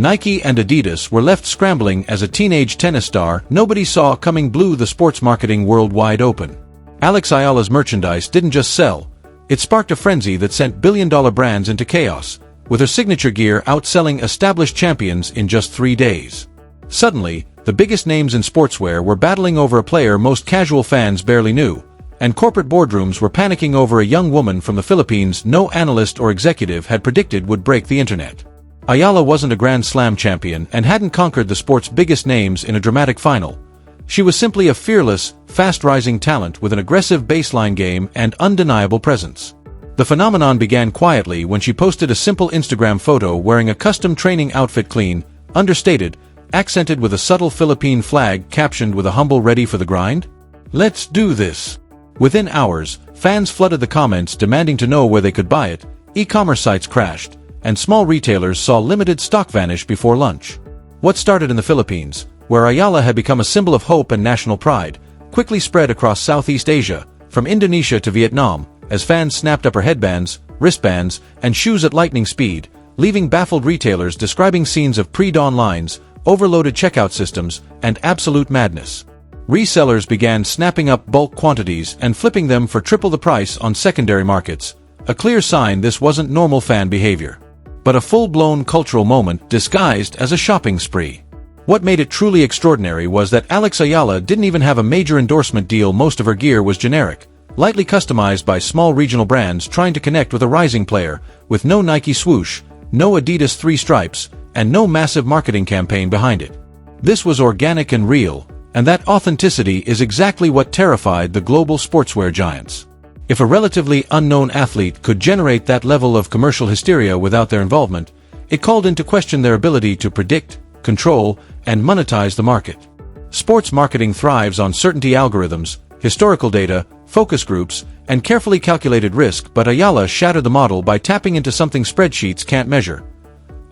Nike and Adidas were left scrambling as a teenage tennis star nobody saw coming blew the sports marketing world wide open. Alex Eala's merchandise didn't just sell, it sparked a frenzy that sent billion-dollar brands into chaos, with her signature gear outselling established champions in just 3 days. Suddenly, the biggest names in sportswear were battling over a player most casual fans barely knew, and corporate boardrooms were panicking over a young woman from the Philippines no analyst or executive had predicted would break the internet. Eala wasn't a Grand Slam champion and hadn't conquered the sport's biggest names in a dramatic final. She was simply a fearless, fast-rising talent with an aggressive baseline game and undeniable presence. The phenomenon began quietly when she posted a simple Instagram photo wearing a custom training outfit, clean, understated, accented with a subtle Philippine flag captioned with a humble "Ready for the grind? Let's do this." Within hours, fans flooded the comments demanding to know where they could buy it, e-commerce sites crashed, and small retailers saw limited stock vanish before lunch. What started in the Philippines, where Eala had become a symbol of hope and national pride, quickly spread across Southeast Asia, from Indonesia to Vietnam, as fans snapped up her headbands, wristbands, and shoes at lightning speed, leaving baffled retailers describing scenes of pre-dawn lines, overloaded checkout systems, and absolute madness. Resellers began snapping up bulk quantities and flipping them for triple the price on secondary markets, a clear sign this wasn't normal fan behavior, but a full-blown cultural moment disguised as a shopping spree. What made it truly extraordinary was that Alex Eala didn't even have a major endorsement deal. Most of her gear was generic, lightly customized by small regional brands trying to connect with a rising player, with no Nike swoosh, no Adidas 3 stripes, and no massive marketing campaign behind it. This was organic and real, and that authenticity is exactly what terrified the global sportswear giants. If a relatively unknown athlete could generate that level of commercial hysteria without their involvement, it called into question their ability to predict, control, and monetize the market. Sports marketing thrives on certainty algorithms, historical data, focus groups, and carefully calculated risk, but Eala shattered the model by tapping into something spreadsheets can't measure: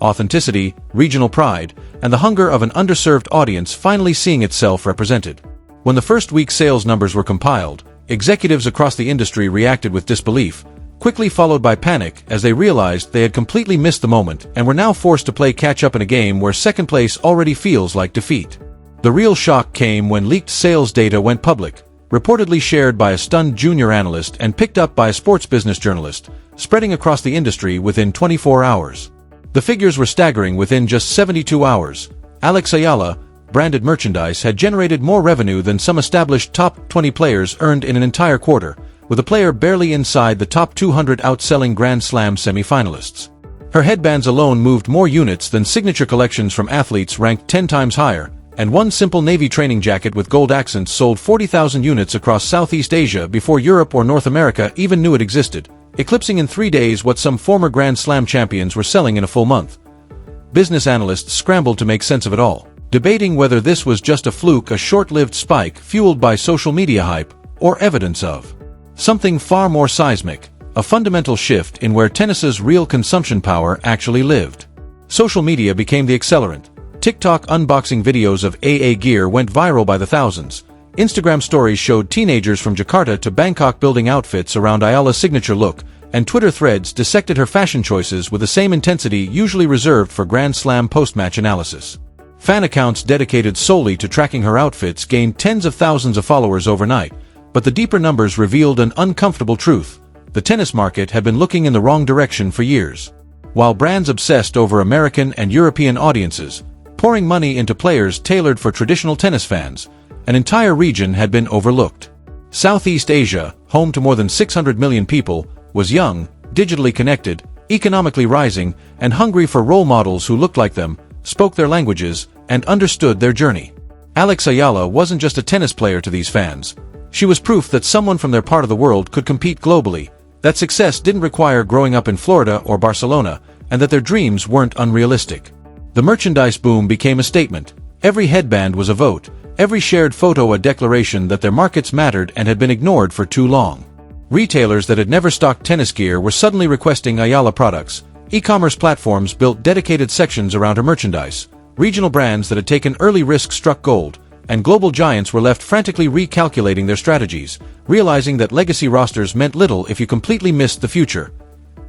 authenticity, regional pride, and the hunger of an underserved audience finally seeing itself represented. When the first week's sales numbers were compiled, executives across the industry reacted with disbelief, quickly followed by panic as they realized they had completely missed the moment and were now forced to play catch-up in a game where second place already feels like defeat. The real shock came when leaked sales data went public, reportedly shared by a stunned junior analyst and picked up by a sports business journalist, spreading across the industry within 24 hours. The figures were staggering. Within just 72 hours, Alex Eala branded merchandise had generated more revenue than some established top 20 players earned in an entire quarter, with a player barely inside the top 200 outselling Grand Slam semi-finalists. Her headbands alone moved more units than signature collections from athletes ranked 10 times higher, and one simple navy training jacket with gold accents sold 40,000 units across Southeast Asia before Europe or North America even knew it existed, eclipsing in 3 days what some former Grand Slam champions were selling in a full month. Business analysts scrambled to make sense of it all, debating whether this was just a fluke, a short-lived spike fueled by social media hype, or evidence of something far more seismic, a fundamental shift in where tennis's real consumption power actually lived. Social media became the accelerant. TikTok unboxing videos of AA gear went viral by the thousands. Instagram stories showed teenagers from Jakarta to Bangkok building outfits around Eala's signature look, and Twitter threads dissected her fashion choices with the same intensity usually reserved for Grand Slam post-match analysis. Fan accounts dedicated solely to tracking her outfits gained tens of thousands of followers overnight, but the deeper numbers revealed an uncomfortable truth: the tennis market had been looking in the wrong direction for years. While brands obsessed over American and European audiences, pouring money into players tailored for traditional tennis fans, an entire region had been overlooked. Southeast Asia, home to more than 600 million people, was young, digitally connected, economically rising, and hungry for role models who looked like them, spoke their languages, and understood their journey. Alex Eala wasn't just a tennis player to these fans. She was proof that someone from their part of the world could compete globally, that success didn't require growing up in Florida or Barcelona, and that their dreams weren't unrealistic. The merchandise boom became a statement. Every headband was a vote, every shared photo a declaration that their markets mattered and had been ignored for too long. Retailers that had never stocked tennis gear were suddenly requesting Eala products. E-commerce platforms built dedicated sections around her merchandise. Regional brands that had taken early risks struck gold, and global giants were left frantically recalculating their strategies, realizing that legacy rosters meant little if you completely missed the future.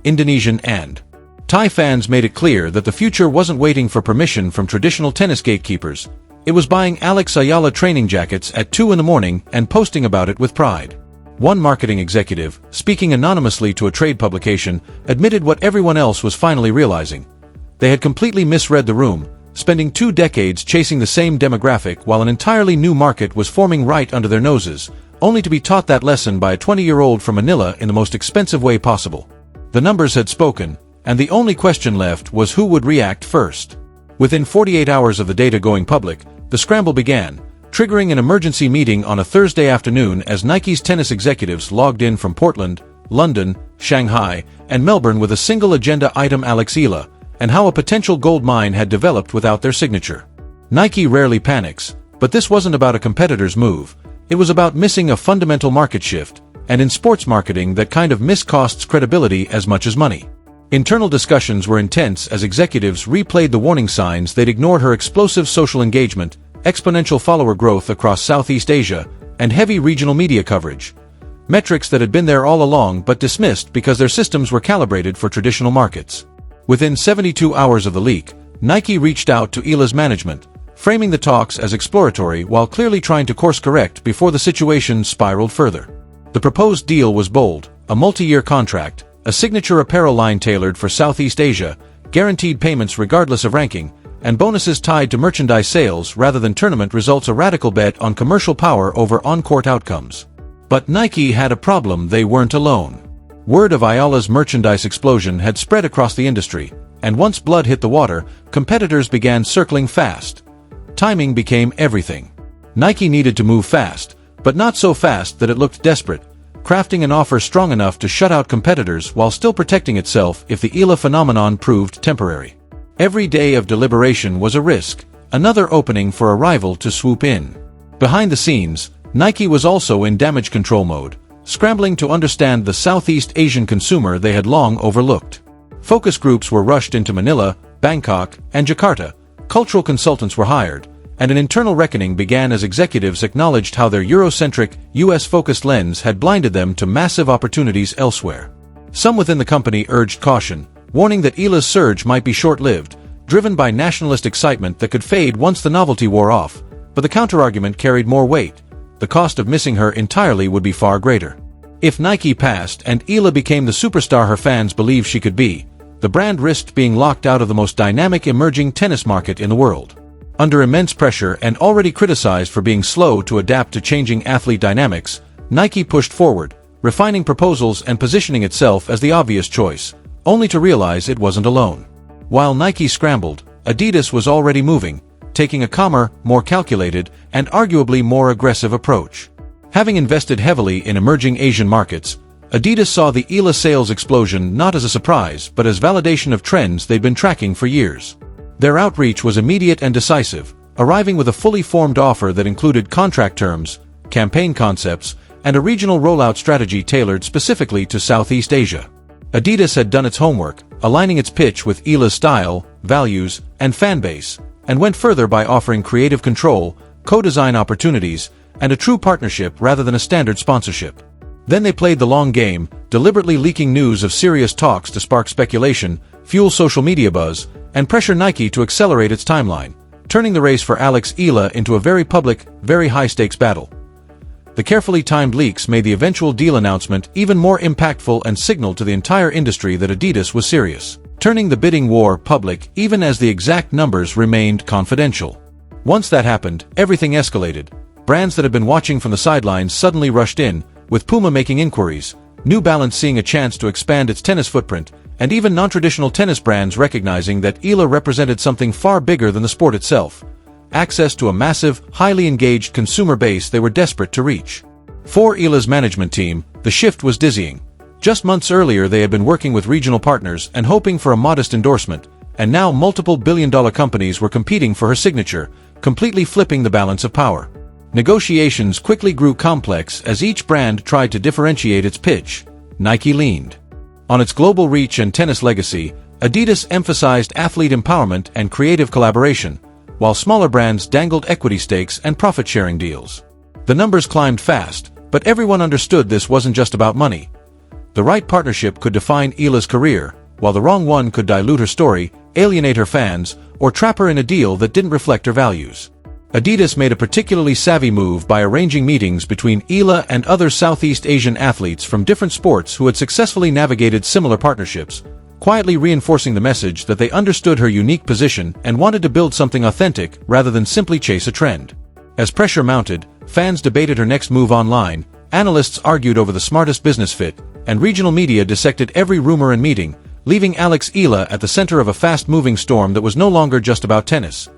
Indonesian and Thai fans made it clear that the future wasn't waiting for permission from traditional tennis gatekeepers. It was buying Alex Eala training jackets at 2 in the morning and posting about it with pride. One marketing executive, speaking anonymously to a trade publication, admitted what everyone else was finally realizing. They had completely misread the room, spending 2 decades chasing the same demographic while an entirely new market was forming right under their noses, only to be taught that lesson by a 20-year-old from Manila in the most expensive way possible. The numbers had spoken, and the only question left was who would react first. Within 48 hours of the data going public, the scramble began, triggering an emergency meeting on a Thursday afternoon as Nike's tennis executives logged in from Portland, London, Shanghai, and Melbourne with a single agenda item: Alex Eala, and how a potential gold mine had developed without their signature. Nike rarely panics, but this wasn't about a competitor's move. It was about missing a fundamental market shift, and in sports marketing that kind of miss costs credibility as much as money. Internal discussions were intense as executives replayed the warning signs. They'd ignored her explosive social engagement, exponential follower growth across Southeast Asia, and heavy regional media coverage. Metrics that had been there all along but dismissed because their systems were calibrated for traditional markets. Within 72 hours of the leak, Nike reached out to Eala's management, framing the talks as exploratory while clearly trying to course-correct before the situation spiraled further. The proposed deal was bold: a multi-year contract, a signature apparel line tailored for Southeast Asia, guaranteed payments regardless of ranking, and bonuses tied to merchandise sales rather than tournament results. A radical bet on commercial power over on-court outcomes. But Nike had a problem. They weren't alone. Word of Eala's merchandise explosion had spread across the industry, and once blood hit the water, competitors began circling fast. Timing became everything. Nike needed to move fast, but not so fast that it looked desperate, crafting an offer strong enough to shut out competitors while still protecting itself if the Eala phenomenon proved temporary. Every day of deliberation was a risk, another opening for a rival to swoop in. Behind the scenes, Nike was also in damage control mode, scrambling to understand the Southeast Asian consumer they had long overlooked. Focus groups were rushed into Manila, Bangkok, and Jakarta, cultural consultants were hired, and an internal reckoning began as executives acknowledged how their Eurocentric, US-focused lens had blinded them to massive opportunities elsewhere. Some within the company urged caution, warning that Eala's surge might be short-lived, driven by nationalist excitement that could fade once the novelty wore off, but the counterargument carried more weight: the cost of missing her entirely would be far greater. If Nike passed and Eala became the superstar her fans believed she could be, the brand risked being locked out of the most dynamic emerging tennis market in the world. Under immense pressure and already criticized for being slow to adapt to changing athlete dynamics, Nike pushed forward, refining proposals and positioning itself as the obvious choice, only to realize it wasn't alone. While Nike scrambled, Adidas was already moving, taking a calmer, more calculated, and arguably more aggressive approach. Having invested heavily in emerging Asian markets, Adidas saw the Eala sales explosion not as a surprise but as validation of trends they'd been tracking for years. Their outreach was immediate and decisive, arriving with a fully formed offer that included contract terms, campaign concepts, and a regional rollout strategy tailored specifically to Southeast Asia. Adidas had done its homework, aligning its pitch with Eala's style, values, and fanbase, and went further by offering creative control, co-design opportunities, and a true partnership rather than a standard sponsorship. Then they played the long game, deliberately leaking news of serious talks to spark speculation, fuel social media buzz, and pressure Nike to accelerate its timeline, turning the race for Alex Eala into a very public, very high-stakes battle. The carefully timed leaks made the eventual deal announcement even more impactful and signaled to the entire industry that Adidas was serious, turning the bidding war public even as the exact numbers remained confidential. Once that happened, everything escalated. Brands that had been watching from the sidelines suddenly rushed in, with Puma making inquiries, New Balance seeing a chance to expand its tennis footprint, and even non-traditional tennis brands recognizing that Eala represented something far bigger than the sport itself: access to a massive, highly engaged consumer base they were desperate to reach. For Eala's management team, the shift was dizzying. Just months earlier they had been working with regional partners and hoping for a modest endorsement, and now multiple billion-dollar companies were competing for her signature, completely flipping the balance of power. Negotiations quickly grew complex as each brand tried to differentiate its pitch. Nike leaned on its global reach and tennis legacy. Adidas emphasized athlete empowerment and creative collaboration, while smaller brands dangled equity stakes and profit-sharing deals. The numbers climbed fast, but everyone understood this wasn't just about money. The right partnership could define Eala's career, while the wrong one could dilute her story, alienate her fans, or trap her in a deal that didn't reflect her values. Adidas made a particularly savvy move by arranging meetings between Eala and other Southeast Asian athletes from different sports who had successfully navigated similar partnerships, quietly reinforcing the message that they understood her unique position and wanted to build something authentic rather than simply chase a trend. As pressure mounted, fans debated her next move online, analysts argued over the smartest business fit, and regional media dissected every rumor and meeting, leaving Eala at the center of a fast-moving storm that was no longer just about tennis.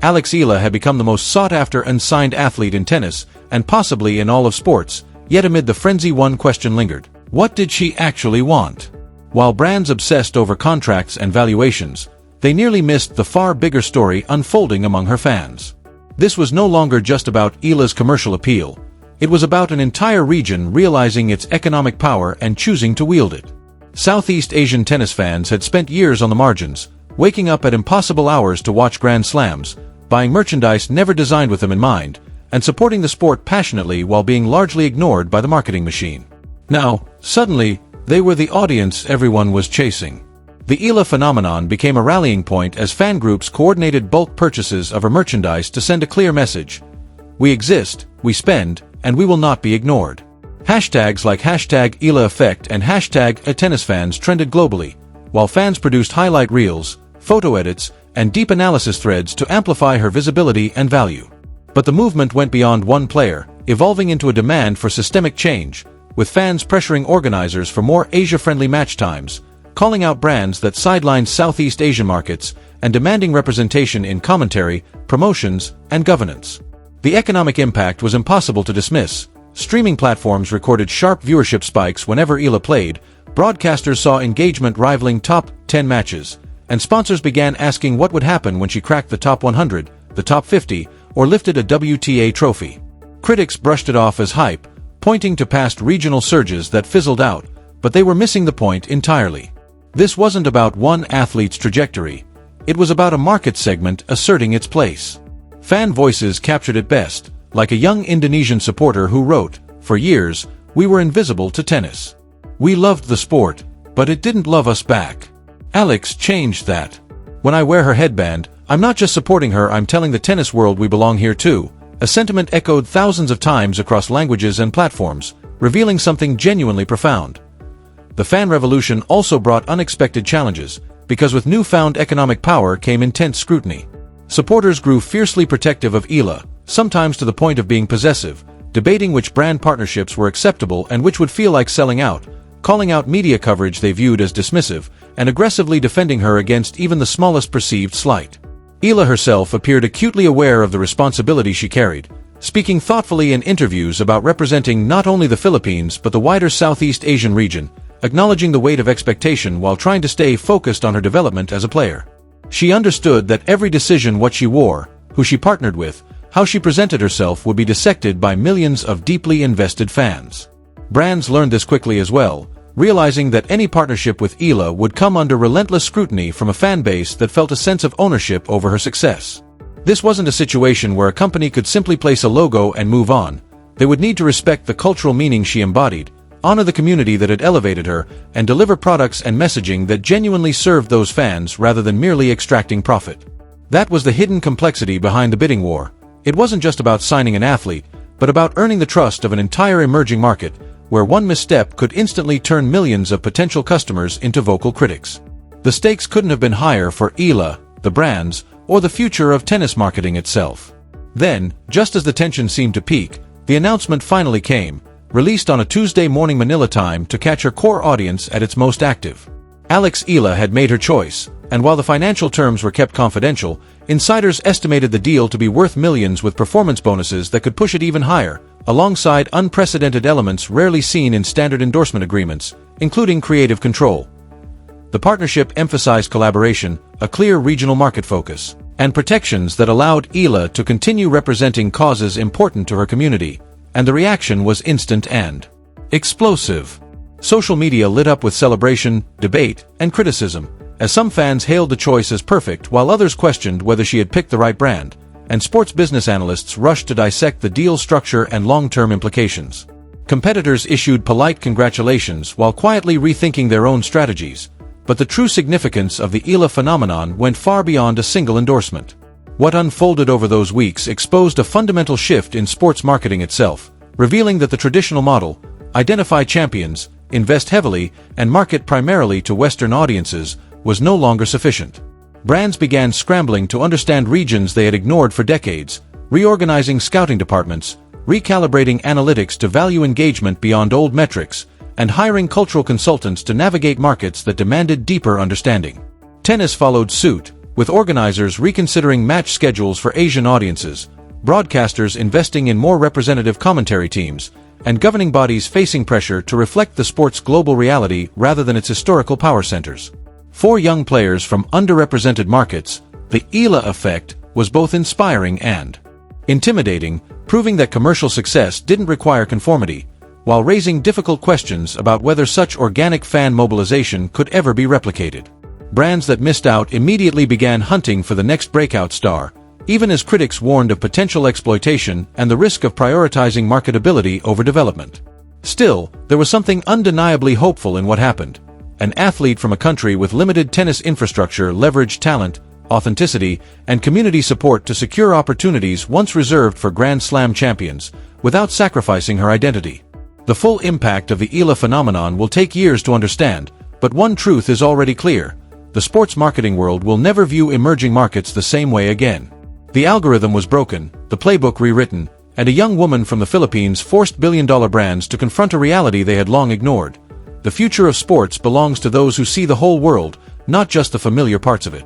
Eala had become the most sought-after unsigned athlete in tennis, and possibly in all of sports, yet amid the frenzy one question lingered. What did she actually want? While brands obsessed over contracts and valuations, they nearly missed the far bigger story unfolding among her fans. This was no longer just about Eala's commercial appeal. It was about an entire region realizing its economic power and choosing to wield it. Southeast Asian tennis fans had spent years on the margins, waking up at impossible hours to watch Grand Slams, buying merchandise never designed with them in mind, and supporting the sport passionately while being largely ignored by the marketing machine. Now, suddenly, they were the audience everyone was chasing. The Eala phenomenon became a rallying point as fan groups coordinated bulk purchases of her merchandise to send a clear message. We exist, we spend, and we will not be ignored. Hashtags like #Eala Effect and #ATennisFans trended globally, while fans produced highlight reels, photo edits, and deep analysis threads to amplify her visibility and value. But the movement went beyond one player, evolving into a demand for systemic change, with fans pressuring organizers for more Asia-friendly match times, calling out brands that sidelined Southeast Asian markets, and demanding representation in commentary, promotions, and governance. The economic impact was impossible to dismiss. Streaming platforms recorded sharp viewership spikes whenever Eala played, broadcasters saw engagement rivaling top 10 matches, and sponsors began asking what would happen when she cracked the top 100, the top 50, or lifted a WTA trophy. Critics brushed it off as hype, pointing to past regional surges that fizzled out, but they were missing the point entirely. This wasn't about one athlete's trajectory. It was about a market segment asserting its place. Fan voices captured it best, like a young Indonesian supporter who wrote, "For years, we were invisible to tennis. We loved the sport, but it didn't love us back. Alex changed that. When I wear her headband, I'm not just supporting her, I'm telling the tennis world we belong here too." A sentiment echoed thousands of times across languages and platforms, revealing something genuinely profound. The fan revolution also brought unexpected challenges, because with newfound economic power came intense scrutiny. Supporters grew fiercely protective of Eala, sometimes to the point of being possessive, debating which brand partnerships were acceptable and which would feel like selling out, calling out media coverage they viewed as dismissive, and aggressively defending her against even the smallest perceived slight. Eala herself appeared acutely aware of the responsibility she carried, speaking thoughtfully in interviews about representing not only the Philippines but the wider Southeast Asian region, acknowledging the weight of expectation while trying to stay focused on her development as a player. She understood that every decision, what she wore, who she partnered with, how she presented herself, would be dissected by millions of deeply invested fans. Brands learned this quickly as well, realizing that any partnership with Eala would come under relentless scrutiny from a fan base that felt a sense of ownership over her success. This wasn't a situation where a company could simply place a logo and move on. They would need to respect the cultural meaning she embodied, honor the community that had elevated her, and deliver products and messaging that genuinely served those fans rather than merely extracting profit. That was the hidden complexity behind the bidding war. It wasn't just about signing an athlete, but about earning the trust of an entire emerging market, where one misstep could instantly turn millions of potential customers into vocal critics. The stakes couldn't have been higher for Eala, the brands, or the future of tennis marketing itself. Then, just as the tension seemed to peak, the announcement finally came, released on a Tuesday morning Manila time to catch her core audience at its most active. Eala had made her choice, and while the financial terms were kept confidential, insiders estimated the deal to be worth millions with performance bonuses that could push it even higher, alongside unprecedented elements rarely seen in standard endorsement agreements, including creative control. The partnership emphasized collaboration, a clear regional market focus, and protections that allowed Eala to continue representing causes important to her community, and the reaction was instant and explosive. Social media lit up with celebration, debate, and criticism, as some fans hailed the choice as perfect while others questioned whether she had picked the right brand, and sports business analysts rushed to dissect the deal structure and long-term implications. Competitors issued polite congratulations while quietly rethinking their own strategies, But the true significance of the Eala phenomenon went far beyond a single endorsement. What unfolded over those weeks exposed a fundamental shift in sports marketing itself, revealing that the traditional model, identify champions, invest heavily, and market primarily to Western audiences, was no longer sufficient. Brands began scrambling to understand regions they had ignored for decades, reorganizing scouting departments, recalibrating analytics to value engagement beyond old metrics, and hiring cultural consultants to navigate markets that demanded deeper understanding. Tennis followed suit, with organizers reconsidering match schedules for Asian audiences, broadcasters investing in more representative commentary teams, and governing bodies facing pressure to reflect the sport's global reality rather than its historical power centers. For young players from underrepresented markets, the Eala effect was both inspiring and intimidating, proving that commercial success didn't require conformity, while raising difficult questions about whether such organic fan mobilization could ever be replicated. Brands that missed out immediately began hunting for the next breakout star, even as critics warned of potential exploitation and the risk of prioritizing marketability over development. Still, there was something undeniably hopeful in what happened. An athlete from a country with limited tennis infrastructure leveraged talent, authenticity, and community support to secure opportunities once reserved for Grand Slam champions, without sacrificing her identity. The full impact of the Eala phenomenon will take years to understand, but one truth is already clear: the sports marketing world will never view emerging markets the same way again. The algorithm was broken, the playbook rewritten, and a young woman from the Philippines forced billion-dollar brands to confront a reality they had long ignored. The future of sports belongs to those who see the whole world, not just the familiar parts of it.